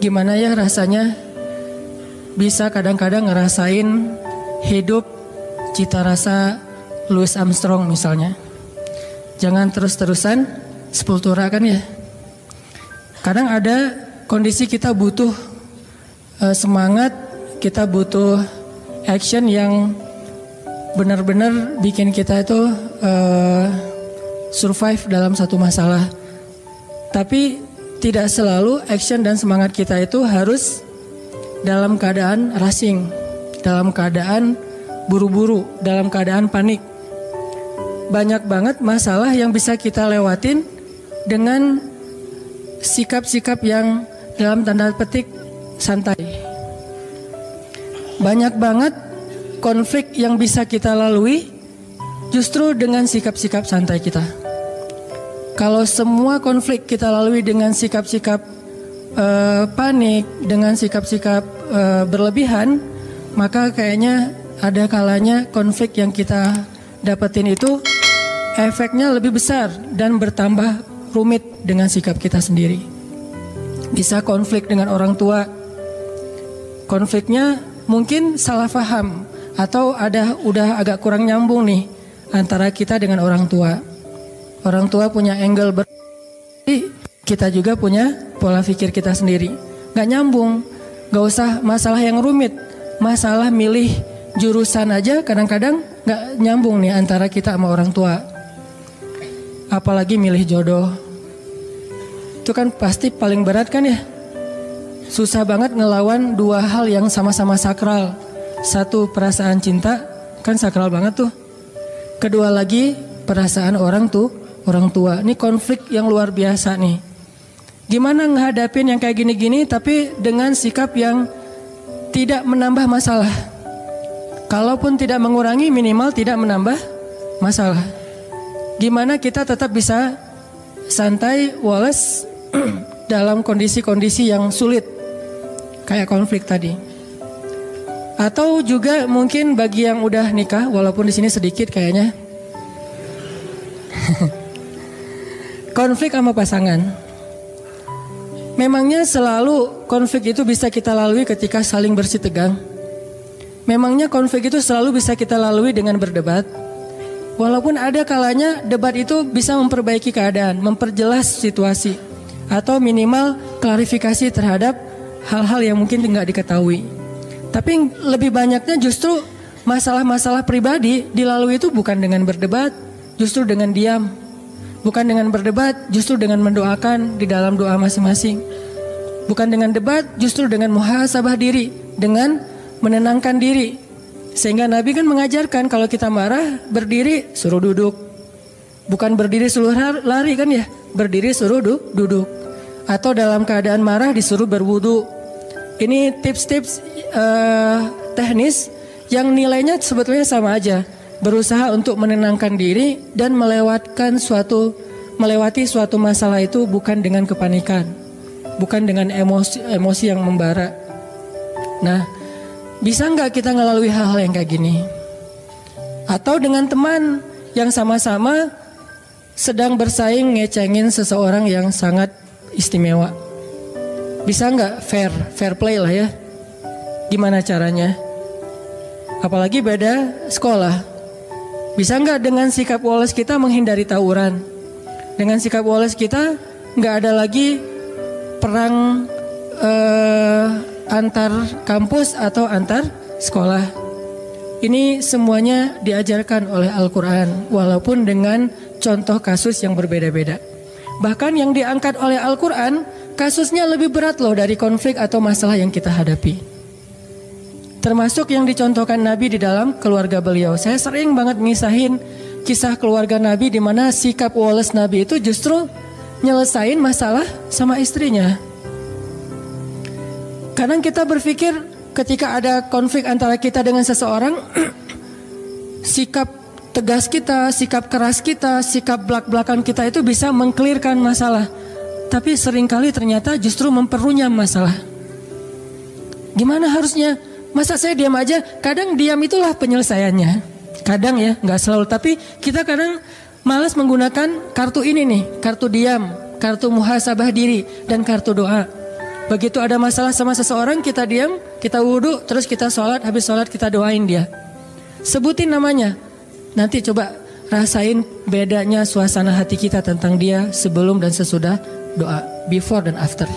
Gimana ya rasanya bisa kadang-kadang ngerasain hidup cita rasa Louis Armstrong misalnya. Jangan terus-terusan sepultura kan ya. Kadang ada kondisi kita butuh semangat, kita butuh action yang benar-benar bikin kita itu survive dalam satu masalah. Tapi tidak selalu action dan semangat kita itu harus dalam keadaan rushing, dalam keadaan buru-buru, dalam keadaan panik. Banyak banget masalah yang bisa kita lewatin dengan sikap-sikap yang dalam tanda petik santai. Banyak banget konflik yang bisa kita lalui justru dengan sikap-sikap santai kita. Kalau semua konflik kita lalui dengan sikap-sikap panik, dengan sikap-sikap berlebihan, maka kayaknya ada kalanya konflik yang kita dapetin itu efeknya lebih besar dan bertambah rumit dengan sikap kita sendiri. Bisa konflik dengan orang tua, konfliknya mungkin salah paham atau udah agak kurang nyambung nih antara kita dengan orang tua. Orang tua punya angle kita juga punya pola pikir kita sendiri. Gak nyambung, gak usah masalah yang rumit, masalah milih jurusan aja kadang-kadang gak nyambung nih antara kita sama orang tua. Apalagi milih jodoh. Itu kan pasti paling berat kan ya. Susah banget ngelawan dua hal yang sama-sama sakral. Satu perasaan cinta, kan sakral banget tuh. Kedua lagi perasaan orang tua. Ini konflik yang luar biasa nih. Gimana ngehadapin yang kayak gini-gini tapi dengan sikap yang tidak menambah masalah. Kalaupun tidak mengurangi, minimal tidak menambah masalah. Gimana kita tetap bisa santai, walas dalam kondisi-kondisi yang sulit kayak konflik tadi. Atau juga mungkin bagi yang udah nikah, walaupun di sini sedikit kayaknya, konflik sama pasangan. Memangnya selalu konflik itu bisa kita lalui ketika saling bersih tegang? Memangnya konflik itu selalu bisa kita lalui dengan berdebat? Walaupun ada kalanya debat itu bisa memperbaiki keadaan, memperjelas situasi, atau minimal klarifikasi terhadap hal-hal yang mungkin tidak diketahui. Tapi lebih banyaknya justru masalah-masalah pribadi dilalui itu bukan dengan berdebat, justru dengan diam. Bukan dengan berdebat, justru dengan mendoakan di dalam doa masing-masing. Bukan dengan debat, justru dengan muhasabah diri, dengan menenangkan diri. Sehingga Nabi kan mengajarkan kalau kita marah, berdiri suruh duduk. Bukan berdiri suruh lari kan ya, berdiri suruh duduk. Atau dalam keadaan marah disuruh berwudu. Ini tips-tips teknis yang nilainya sebetulnya sama aja. Berusaha untuk menenangkan diri dan melewati suatu masalah itu bukan dengan kepanikan, bukan dengan emosi yang membara. Nah, bisa nggak kita ngelalui hal-hal yang kayak gini? Atau dengan teman yang sama-sama sedang bersaing ngecengin seseorang yang sangat istimewa. Bisa nggak fair play lah ya? Gimana caranya? Apalagi beda sekolah. Bisa nggak dengan sikap woles kita menghindari tawuran? Dengan sikap woles kita nggak ada lagi perang antar kampus atau antar sekolah. Ini semuanya diajarkan oleh Al-Quran, walaupun dengan contoh kasus yang berbeda-beda. Bahkan yang diangkat oleh Al-Quran, kasusnya lebih berat loh dari konflik atau masalah yang kita hadapi. Termasuk yang dicontohkan Nabi di dalam keluarga beliau. Saya sering banget ngisahin kisah keluarga Nabi di mana sikap woles Nabi itu justru nyelesain masalah sama istrinya. Kadang kita berpikir ketika ada konflik antara kita dengan seseorang, sikap tegas kita, sikap keras kita, sikap belak-belakan kita itu bisa mengklirkan masalah. Tapi seringkali ternyata justru memperunyam masalah. Gimana harusnya? Masa saya diam aja? Kadang diam itulah penyelesaiannya. Kadang ya, gak selalu. Tapi kita kadang malas menggunakan kartu ini nih. Kartu diam, kartu muhasabah diri, dan kartu doa. Begitu ada masalah sama seseorang, kita diam, kita wudhu, terus kita sholat, habis sholat kita doain dia. Sebutin namanya. Nanti coba rasain bedanya suasana hati kita tentang dia sebelum dan sesudah doa, before dan after.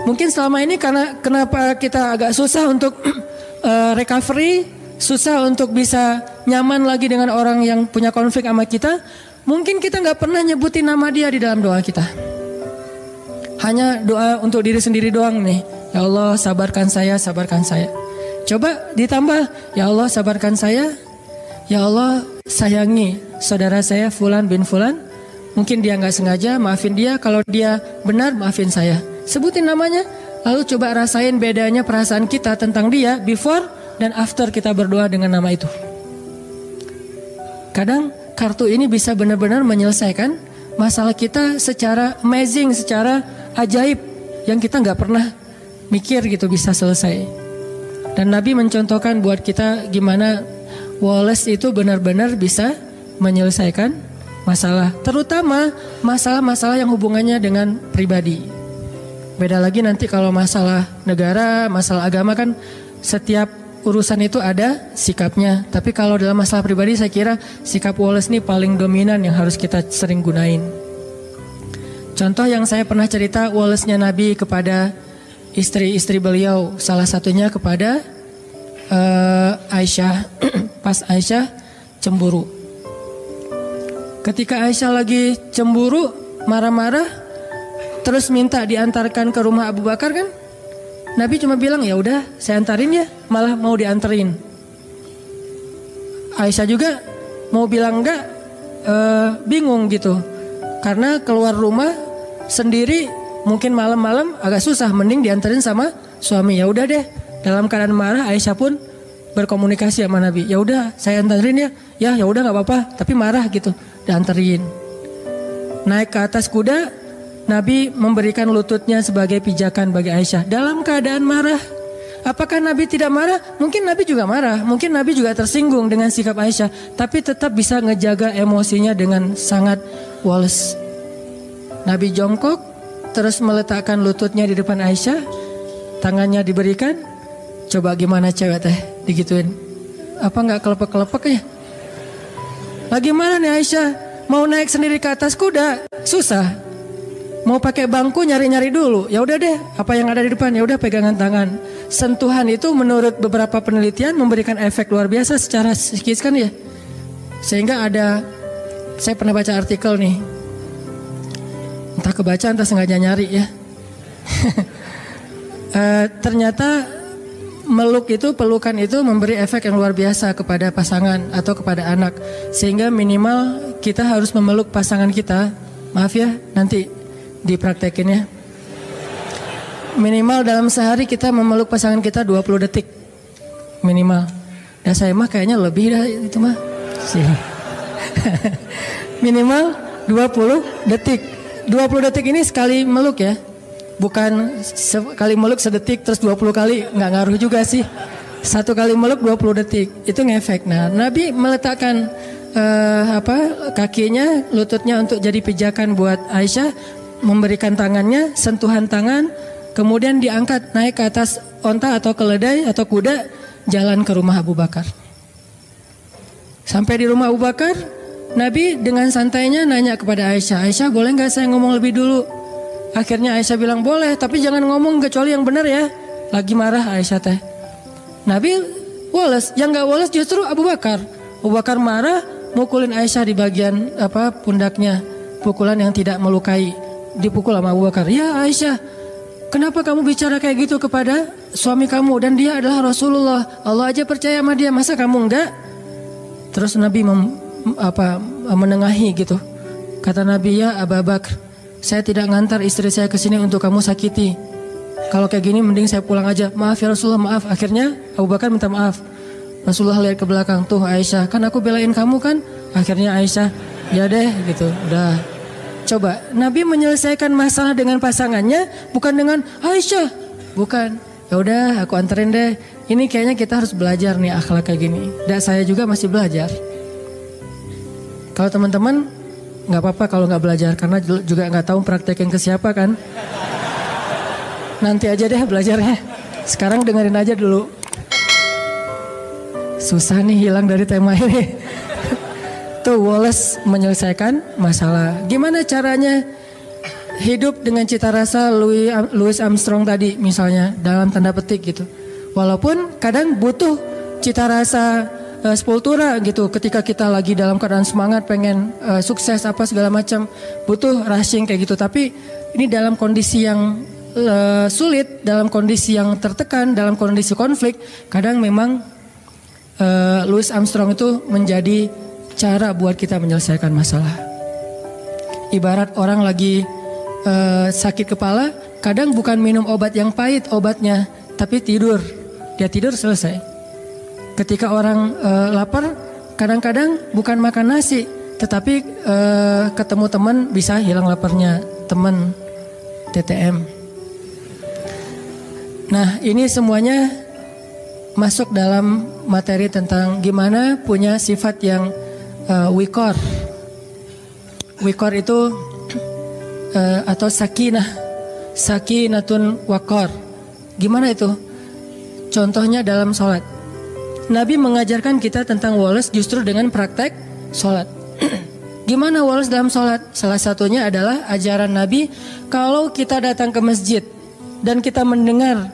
Mungkin selama ini karena kenapa kita agak susah untuk recovery, susah untuk bisa nyaman lagi dengan orang yang punya konflik sama kita. Mungkin kita gak pernah nyebutin nama dia di dalam doa kita. Hanya doa untuk diri sendiri doang nih. Ya Allah sabarkan saya, sabarkan saya. Coba ditambah, ya Allah sabarkan saya. Ya Allah sayangi saudara saya Fulan bin Fulan. Mungkin dia gak sengaja, maafin dia. Kalau dia benar, maafin saya. Sebutin namanya. Lalu coba rasain bedanya perasaan kita tentang dia before dan after kita berdoa dengan nama itu. Kadang kartu ini bisa benar-benar menyelesaikan masalah kita secara amazing, secara ajaib. Yang kita gak pernah mikir gitu bisa selesai. Dan Nabi mencontohkan buat kita gimana Wallace itu benar-benar bisa menyelesaikan masalah. Terutama masalah-masalah yang hubungannya dengan pribadi. Beda lagi nanti kalau masalah negara, masalah agama kan setiap urusan itu ada sikapnya. Tapi kalau dalam masalah pribadi saya kira sikap Wallace ini paling dominan yang harus kita sering gunain. Contoh yang saya pernah cerita Wallace-nya Nabi kepada istri-istri beliau. Salah satunya kepada Aisyah. Pas Aisyah cemburu. Ketika Aisyah lagi cemburu, marah-marah, terus minta diantarkan ke rumah Abu Bakar kan? Nabi cuma bilang ya udah saya antarin ya, malah mau dianterin. Aisyah juga mau bilang enggak, bingung gitu. Karena keluar rumah sendiri mungkin malam-malam agak susah, mending dianterin sama suami. Ya udah deh, dalam keadaan marah Aisyah pun berkomunikasi sama Nabi. Ya udah saya anterin ya. Ya udah nggak apa-apa, tapi marah gitu. Dianterin. Naik ke atas kuda, Nabi memberikan lututnya sebagai pijakan bagi Aisyah dalam keadaan marah. Apakah Nabi tidak marah? Mungkin Nabi juga marah. Mungkin Nabi juga tersinggung dengan sikap Aisyah, tapi tetap bisa ngejaga emosinya dengan sangat Wallace. Nabi jongkok, terus meletakkan lututnya di depan Aisyah, tangannya diberikan. Coba gimana cewek teh digituin? Apa nggak kelepek-kelepek ya? Lagi mana nih Aisyah? Mau naik sendiri ke atas kuda susah. Mau pakai bangku nyari-nyari dulu. Ya udah deh, apa yang ada di depan ya udah pegangan tangan. Sentuhan itu menurut beberapa penelitian memberikan efek luar biasa secara psikis kan ya. Sehingga ada, saya pernah baca artikel nih. Entah kebaca entah sengaja nyari ya. Ternyata meluk itu, pelukan itu memberi efek yang luar biasa kepada pasangan atau kepada anak. Sehingga minimal kita harus memeluk pasangan kita. Maaf ya, nanti dipraktekin ya. Minimal dalam sehari kita memeluk pasangan kita 20 detik. Minimal. Dan saya mah kayaknya lebih dah itu mah. Minimal 20 detik. 20 detik ini sekali meluk ya. Bukan sekali meluk sedetik terus 20 kali, nggak ngaruh juga sih. Satu kali meluk 20 detik itu ngefek. Nah, Nabi meletakkan kakinya, lututnya untuk jadi pijakan buat Aisyah, memberikan tangannya, sentuhan tangan, kemudian diangkat naik ke atas onta atau keledai atau kuda, jalan ke rumah Abu Bakar. Sampai di rumah Abu Bakar, Nabi dengan santainya nanya kepada Aisyah, Aisyah boleh nggak saya ngomong lebih dulu? Akhirnya Aisyah bilang boleh, tapi jangan ngomong kecuali yang benar ya. Lagi marah Aisyah teh. Nabi Wallace, yang nggak Wallace justru Abu Bakar. Abu Bakar marah, mukulin Aisyah di bagian pundaknya, pukulan yang tidak melukai. Dipukul sama Abu Bakar. Ya Aisyah, kenapa kamu bicara kayak gitu kepada suami kamu dan dia adalah Rasulullah? Allah aja percaya sama dia, masa kamu enggak? Terus Nabi menengahi gitu. Kata Nabi, ya Abu Bakar, saya tidak ngantar istri saya ke sini untuk kamu sakiti. Kalau kayak gini mending saya pulang aja. Maaf ya Rasulullah, maaf. Akhirnya Abu Bakar minta maaf. Rasulullah lihat ke belakang, tuh Aisyah, kan aku belain kamu kan? Akhirnya Aisyah, ya deh gitu, udah. Coba Nabi menyelesaikan masalah dengan pasangannya, bukan dengan Aisyah, bukan. Ya udah, aku anterin deh. Ini kayaknya kita harus belajar nih akhlak kayak gini. Dan saya juga masih belajar. Kalau teman-teman nggak apa-apa kalau nggak belajar, karena juga nggak tahu praktekin ke siapa kan. Nanti aja deh belajarnya. Sekarang dengerin aja dulu. Susah nih hilang dari tema ini. Tuh Wallace menyelesaikan masalah. Gimana caranya hidup dengan cita rasa Louis Armstrong tadi misalnya dalam tanda petik gitu. Walaupun kadang butuh cita rasa sepultura gitu. Ketika kita lagi dalam keadaan semangat pengen sukses apa segala macam, butuh rushing kayak gitu. Tapi ini dalam kondisi yang sulit, dalam kondisi yang tertekan, dalam kondisi konflik, kadang memang Louis Armstrong itu menjadi cara buat kita menyelesaikan masalah. Ibarat orang lagi sakit kepala, kadang bukan minum obat yang pahit obatnya, tapi tidur. Dia tidur selesai. Ketika orang lapar, kadang-kadang bukan makan nasi, tetapi ketemu teman bisa hilang laparnya. Teman TTM. Nah, ini semuanya masuk dalam materi tentang gimana punya sifat yang wikor. Wikor itu atau sakinatun wakor. Gimana itu? Contohnya dalam sholat. Nabi mengajarkan kita tentang Wallace justru dengan praktek sholat. Gimana Wallace dalam sholat? Salah satunya adalah ajaran Nabi, kalau kita datang ke masjid dan kita mendengar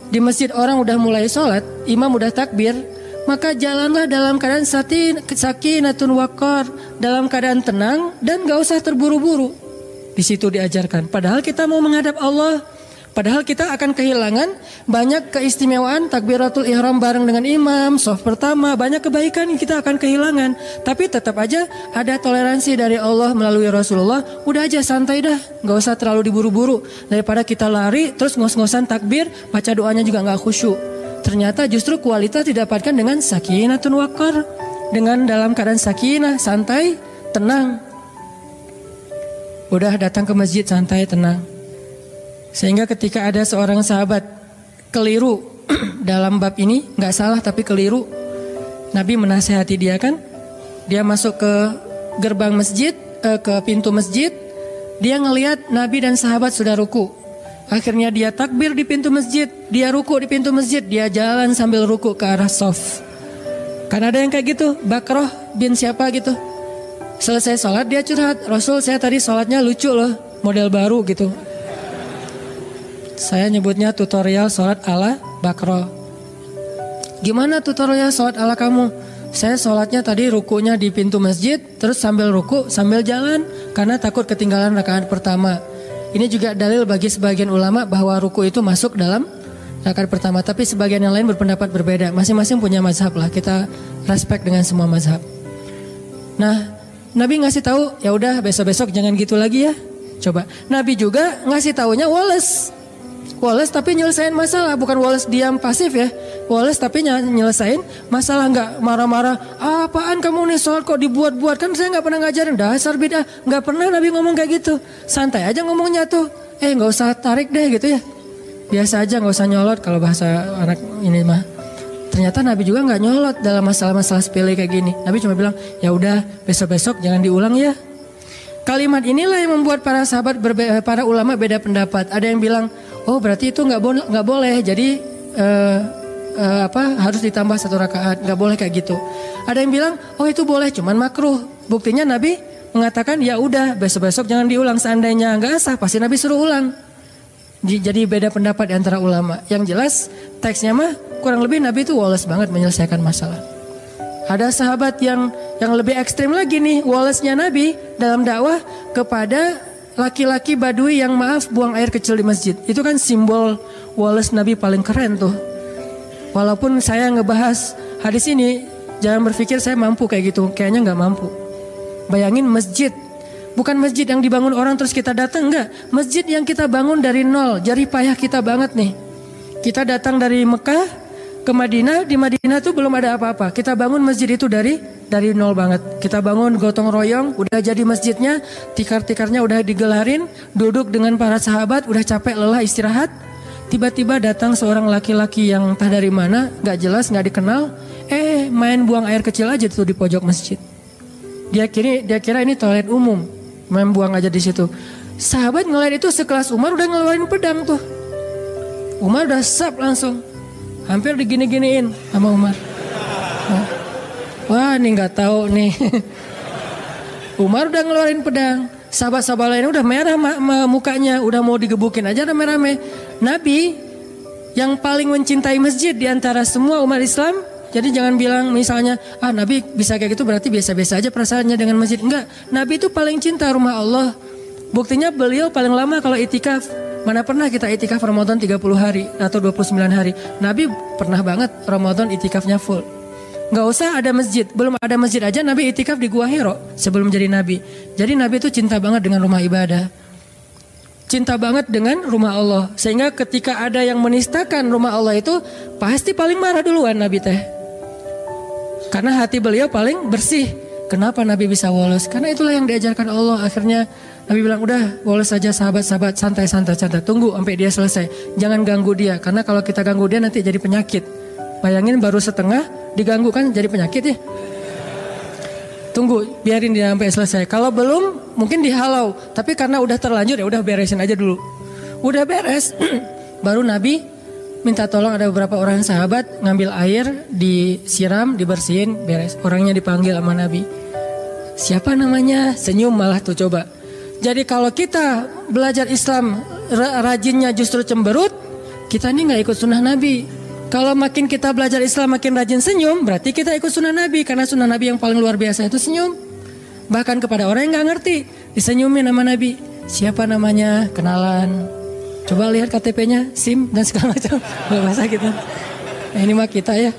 di masjid orang udah mulai sholat, imam udah takbir, maka jalanlah dalam keadaan sakinatun wakor, dalam keadaan tenang dan gak usah terburu-buru. Di situ diajarkan. Padahal kita mau menghadap Allah, padahal kita akan kehilangan banyak keistimewaan takbiratul ihram bareng dengan imam, shaf pertama, banyak kebaikan yang kita akan kehilangan. Tapi tetap aja ada toleransi dari Allah melalui Rasulullah. Udah aja santai dah, gak usah terlalu diburu-buru. Daripada kita lari terus ngos-ngosan takbir, baca doanya juga gak khusyuk. Ternyata justru kualitas didapatkan dengan sakinatun wakar, dengan dalam keadaan sakinah, santai, tenang. Udah datang ke masjid santai, tenang. Sehingga ketika ada seorang sahabat keliru dalam bab ini, gak salah tapi keliru, Nabi menasihati dia kan. Dia masuk ke gerbang masjid, ke pintu masjid, dia ngelihat Nabi dan sahabat sudah ruku. Akhirnya dia takbir di pintu masjid, dia ruku di pintu masjid, dia jalan sambil ruku ke arah shaf. Kan ada yang kayak gitu, Bakroh bin siapa gitu. Selesai sholat dia curhat, Rasul saya tadi sholatnya lucu loh, model baru gitu. Saya nyebutnya tutorial sholat ala Bakroh. Gimana tutorial sholat ala kamu? Saya sholatnya tadi rukunya di pintu masjid, terus sambil ruku sambil jalan, karena takut ketinggalan rakaat pertama. Ini juga dalil bagi sebagian ulama bahwa ruku itu masuk dalam rakaat pertama. Tapi sebagian yang lain berpendapat berbeda. Masing-masing punya mazhab lah. Kita respect dengan semua mazhab. Nah, Nabi ngasih tahu, ya udah besok-besok jangan gitu lagi ya. Coba. Nabi juga ngasih taunya Wallace tapi nyelesain masalah, bukan Wallace diam pasif ya. Wallace tapi nyelesain masalah, nggak marah-marah. Apaan kamu nih sholat kok dibuat-buat, kan saya nggak pernah ngajarin dasar bid'ah. Nggak pernah Nabi ngomong kayak gitu. Santai aja ngomongnya tuh. Nggak usah tarik deh gitu ya. Biasa aja, nggak usah nyolot kalau bahasa anak ini mah. Ternyata Nabi juga nggak nyolot dalam masalah-masalah sepele kayak gini. Nabi cuma bilang, ya udah besok-besok jangan diulang ya. Kalimat inilah yang membuat para sahabat para ulama beda pendapat. Ada yang bilang, oh berarti itu nggak boleh. Jadi harus ditambah 1 rakaat, nggak boleh kayak gitu. Ada yang bilang, oh itu boleh, cuman makruh. Buktinya Nabi mengatakan, ya udah besok-besok jangan diulang. Seandainya nggak sah, pasti Nabi suruh ulang. Jadi beda pendapat di antara ulama. Yang jelas teksnya mah kurang lebih Nabi itu Wallace banget menyelesaikan masalah. Ada sahabat yang lebih ekstrim lagi nih, Wallace-nya Nabi dalam dakwah kepada laki-laki Badui yang buang air kecil di masjid. Itu kan simbol Wallace Nabi paling keren tuh. Walaupun saya ngebahas hadis ini, jangan berpikir saya mampu kayak gitu. Kayaknya nggak mampu. Bayangin masjid. Bukan masjid yang dibangun orang terus kita datang, enggak. Masjid yang kita bangun dari nol, jerih payah kita banget nih. Kita datang dari Mekah ke Madinah, di Madinah tuh belum ada apa-apa. Kita bangun masjid itu dari nol banget. Kita bangun gotong royong, udah jadi masjidnya, tikar-tikarnya udah digelarin, duduk dengan para sahabat, udah capek lelah istirahat. Tiba-tiba datang seorang laki-laki yang entah dari mana, gak jelas, gak dikenal. Main buang air kecil aja tuh di pojok masjid. Dia kira ini toilet umum. Main buang aja di situ. Sahabat ngeliat itu sekelas Umar udah ngeluarin pedang tuh. Umar udah sap langsung. Hampir digini-giniin sama Umar. Wah, ini nggak tahu nih. Umar udah ngeluarin pedang. Sahabat-sahabat lainnya udah merah mukanya, udah mau digebukin aja udah merah-merah. Nabi yang paling mencintai masjid di antara semua umat Islam. Jadi jangan bilang misalnya, Nabi bisa kayak gitu berarti biasa-biasa aja perasaannya dengan masjid. Enggak, Nabi itu paling cinta rumah Allah. Buktinya beliau paling lama kalau itikaf. Mana pernah kita itikaf Ramadan 30 hari atau 29 hari. Nabi pernah banget Ramadan itikafnya full. Nggak usah ada masjid, belum ada masjid aja Nabi itikaf di Gua Hiro sebelum jadi Nabi. Jadi Nabi itu cinta banget dengan rumah ibadah, cinta banget dengan rumah Allah. Sehingga ketika ada yang menistakan rumah Allah itu pasti paling marah duluan Nabi teh. Karena hati beliau paling bersih. Kenapa Nabi bisa woles? Karena itulah yang diajarkan Allah. Akhirnya Nabi bilang udah woles saja sahabat-sahabat, santai-santai, tunggu sampai dia selesai. Jangan ganggu dia, karena kalau kita ganggu dia nanti jadi penyakit. Bayangin baru setengah diganggu kan jadi penyakit ya. Tunggu, biarin dia sampai selesai. Kalau belum mungkin dihalau, tapi karena udah terlanjur ya udah beresin aja dulu. Udah beres, baru Nabi minta tolong ada beberapa orang sahabat ngambil air, disiram, dibersihin, beres. Orangnya dipanggil sama Nabi. Siapa namanya? Senyum malah tuh coba. Jadi kalau kita belajar Islam rajinnya justru cemberut, kita ini nggak ikut sunnah Nabi. Kalau makin kita belajar Islam makin rajin senyum, berarti kita ikut sunnah Nabi. Karena sunnah Nabi yang paling luar biasa itu senyum. Bahkan kepada orang yang gak ngerti, disenyumin nama Nabi. Siapa namanya? Kenalan. Coba lihat KTP-nya, SIM dan segala macam. Bahasa gitu. Nah, ini mah kita ya.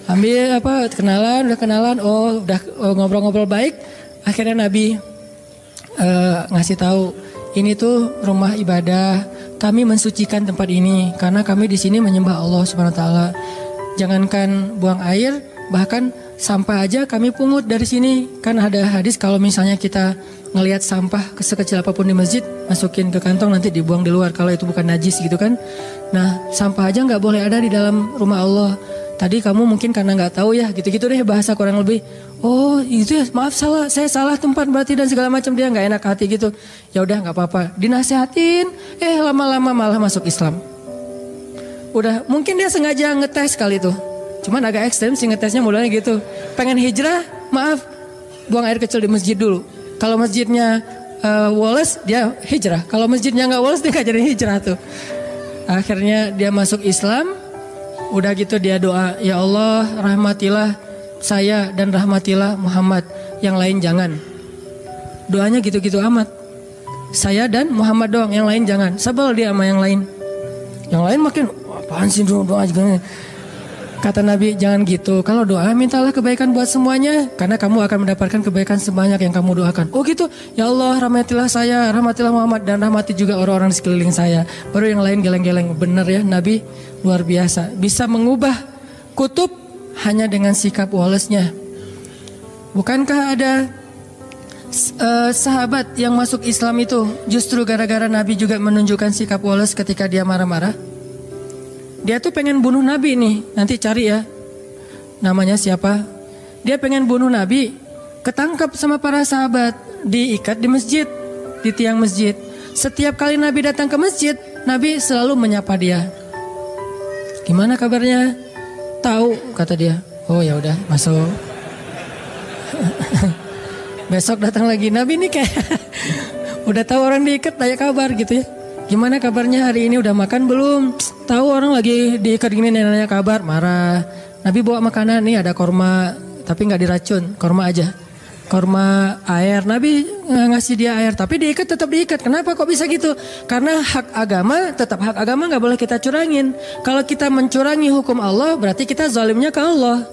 Ambil kenalan, udah kenalan. Udah ngobrol-ngobrol baik. Akhirnya Nabi ngasih tahu, ini tuh rumah ibadah. Kami mensucikan tempat ini karena kami di sini menyembah Allah Subhanahu wa taala. Jangankan buang air, bahkan sampah aja kami pungut dari sini. Kan ada hadis kalau misalnya kita ngelihat sampah sekecil apapun di masjid, masukin ke kantong nanti dibuang di luar kalau itu bukan najis gitu kan. Nah, sampah aja nggak boleh ada di dalam rumah Allah. Tadi kamu mungkin karena nggak tahu ya, gitu-gitu deh bahasa kurang lebih. Oh itu ya, maaf salah, saya salah tempat berarti dan segala macam, dia nggak enak hati gitu. Ya udah nggak apa-apa, dinasehatin. Lama-lama malah masuk Islam. Udah mungkin dia sengaja ngetes kali itu. Cuman agak ekstrem sih ngetesnya modalnya gitu. Pengen hijrah, maaf, buang air kecil di masjid dulu. Kalau masjidnya woles, dia hijrah. Kalau masjidnya nggak woles, dia nggak jadi hijrah tuh. Akhirnya dia masuk Islam. Udah gitu dia doa, ya Allah rahmatilah saya dan rahmatilah Muhammad, yang lain jangan. Doanya gitu-gitu amat. Saya dan Muhammad doang, yang lain jangan. Sebel dia sama yang lain. Yang lain makin, apaan sih doa juga. Kata Nabi, jangan gitu. Kalau doa mintalah kebaikan buat semuanya, karena kamu akan mendapatkan kebaikan sebanyak yang kamu doakan. Oh gitu, ya Allah rahmatilah saya, rahmatilah Muhammad, dan rahmati juga orang-orang di sekeliling saya. Baru yang lain geleng-geleng. Bener ya, Nabi luar biasa. Bisa mengubah kutub hanya dengan sikap wolesnya. Bukankah ada sahabat yang masuk Islam itu justru gara-gara Nabi juga menunjukkan sikap woles ketika dia marah-marah? Dia tuh pengen bunuh Nabi nih, nanti cari ya namanya siapa. Dia pengen bunuh Nabi, ketangkap sama para sahabat, diikat di masjid, di tiang masjid. Setiap kali Nabi datang ke masjid, Nabi selalu menyapa dia. Gimana kabarnya? Tahu, kata dia. Oh ya udah, masuk. Besok datang lagi, Nabi nih kayak udah tahu orang diikat, tanya kabar gitu ya. Gimana kabarnya hari ini, udah makan belum? Tahu orang lagi diikat gini, nanya kabar, marah. Nabi bawa makanan, nih ada korma, tapi nggak diracun, korma aja. Korma air, Nabi ngasih dia air, tapi diikat tetap diikat. Kenapa kok bisa gitu? Karena hak agama, tetap hak agama nggak boleh kita curangin. Kalau kita mencurangi hukum Allah, berarti kita zalimnya ke Allah.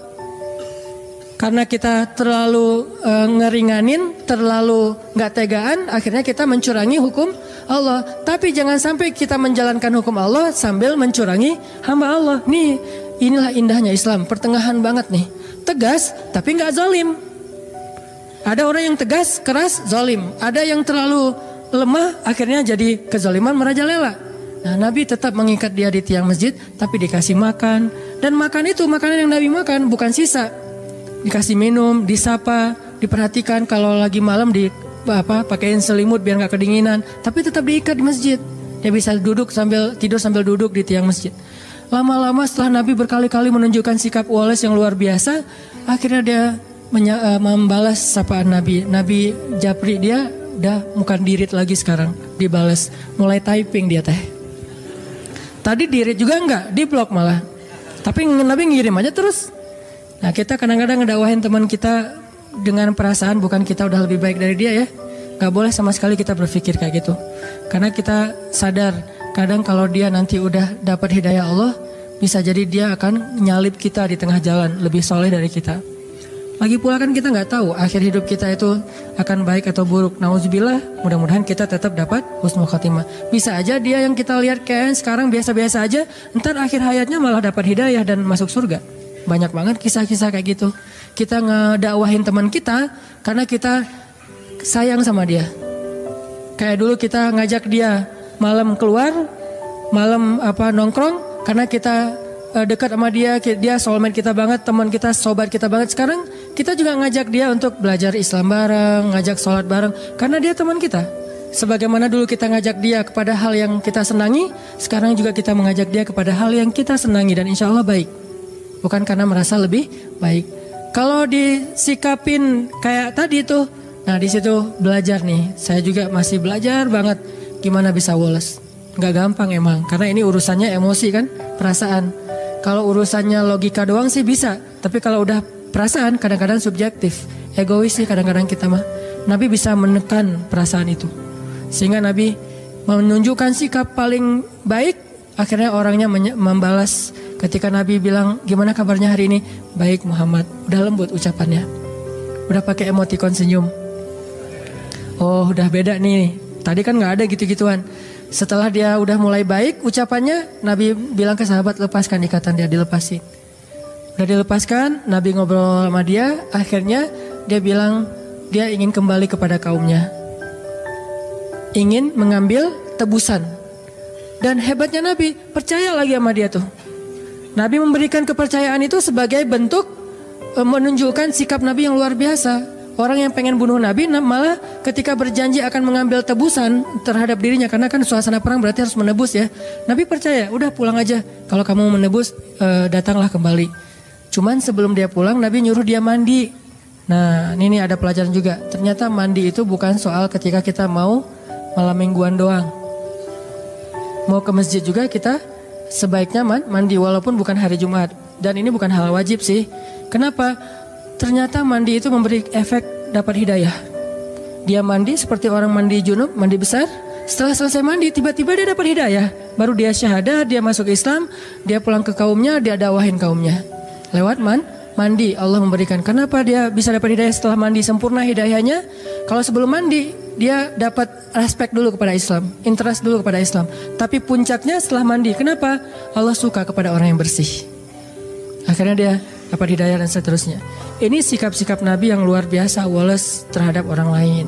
Karena kita terlalu ngeringanin, terlalu nggak tegaan, akhirnya kita mencurangi hukum Allah. Tapi jangan sampai kita menjalankan hukum Allah sambil mencurangi hamba Allah. Nih, inilah indahnya Islam, pertengahan banget nih. Tegas, tapi nggak zalim. Ada orang yang tegas, keras, zalim. Ada yang terlalu lemah, akhirnya jadi kezaliman merajalela. Nah, Nabi tetap mengikat dia di tiang masjid, tapi dikasih makan. Dan makan itu, makanan yang Nabi makan bukan sisa. Dikasih minum, disapa, diperhatikan kalau lagi malam pakaiin selimut biar nggak kedinginan. Tapi tetap diikat di masjid. Dia bisa tidur sambil duduk di tiang masjid. Lama-lama setelah Nabi berkali-kali menunjukkan sikap Wallace yang luar biasa, akhirnya dia membalas sapaan Nabi. Nabi japri dia udah bukan dirit lagi sekarang, dibalas. Mulai typing dia teh. Tadi dirit juga enggak, di blok malah. Tapi Nabi ngirim aja terus. Nah kita kadang-kadang ngedakwahin teman kita dengan perasaan bukan kita udah lebih baik dari dia ya. Gak boleh sama sekali kita berpikir kayak gitu. Karena kita sadar kadang kalau dia nanti udah dapat hidayah Allah, bisa jadi dia akan nyalip kita di tengah jalan, lebih soleh dari kita. Lagi pula kan kita gak tahu akhir hidup kita itu akan baik atau buruk. Nauzubillah, mudah-mudahan kita tetap dapat husnul khotimah. Bisa aja dia yang kita lihat kayak sekarang biasa-biasa aja, ntar akhir hayatnya malah dapat hidayah dan masuk surga. Banyak banget kisah-kisah kayak gitu. Kita ngedakwahin teman kita karena kita sayang sama dia. Kayak dulu kita ngajak dia malam keluar, malam nongkrong karena kita dekat sama dia soulmate kita banget, teman kita, sobat kita banget. Sekarang kita juga ngajak dia untuk belajar Islam bareng, ngajak sholat bareng karena dia teman kita. Sebagaimana dulu kita ngajak dia kepada hal yang kita senangi, sekarang juga kita mengajak dia kepada hal yang kita senangi dan insya Allah baik. Bukan karena merasa lebih baik. Kalau disikapin kayak tadi tuh, nah di situ belajar nih. Saya juga masih belajar banget gimana bisa Wallace. Gak gampang emang, karena ini urusannya emosi kan, perasaan. Kalau urusannya logika doang sih bisa, tapi kalau udah perasaan kadang-kadang subjektif, egois sih kadang-kadang kita mah. Nabi bisa menekan perasaan itu, sehingga Nabi menunjukkan sikap paling baik. Akhirnya orangnya membalas ketika Nabi bilang, gimana kabarnya hari ini? Baik Muhammad, udah lembut ucapannya, udah pakai emoticon senyum. Oh udah beda nih, tadi kan gak ada gitu-gituan. Setelah dia udah mulai baik ucapannya, Nabi bilang ke sahabat, lepaskan ikatan dia, dilepasin. Udah dilepaskan, Nabi ngobrol sama dia, akhirnya dia bilang dia ingin kembali kepada kaumnya. Ingin mengambil tebusan. Dan hebatnya Nabi, percaya lagi sama dia tuh. Nabi memberikan kepercayaan itu sebagai bentuk menunjukkan sikap Nabi yang luar biasa. Orang yang pengen bunuh Nabi malah ketika berjanji akan mengambil tebusan terhadap dirinya. Karena kan suasana perang berarti harus menebus ya. Nabi percaya, udah pulang aja. Kalau kamu menebus, datanglah kembali. Cuman sebelum dia pulang, Nabi nyuruh dia mandi. Nah ini ada pelajaran juga. Ternyata mandi itu bukan soal ketika kita mau malam mingguan doang. Mau ke masjid juga kita sebaiknya mandi walaupun bukan hari Jumat. Dan ini bukan hal wajib sih. Kenapa? Ternyata mandi itu memberi efek dapat hidayah. Dia mandi seperti orang mandi junub, mandi besar. Setelah selesai mandi, tiba-tiba dia dapat hidayah. Baru dia syahadah, dia masuk Islam, dia pulang ke kaumnya, dia dakwahin kaumnya. Lewat mandi Allah memberikan. Kenapa dia bisa dapat hidayah setelah mandi sempurna hidayahnya? Kalau sebelum mandi, dia dapat respect dulu kepada Islam, interest dulu kepada Islam. Tapi puncaknya setelah mandi. Kenapa? Allah suka kepada orang yang bersih. Akhirnya dia dapat hidayah dan seterusnya. Ini sikap-sikap Nabi yang luar biasa Wallace terhadap orang lain.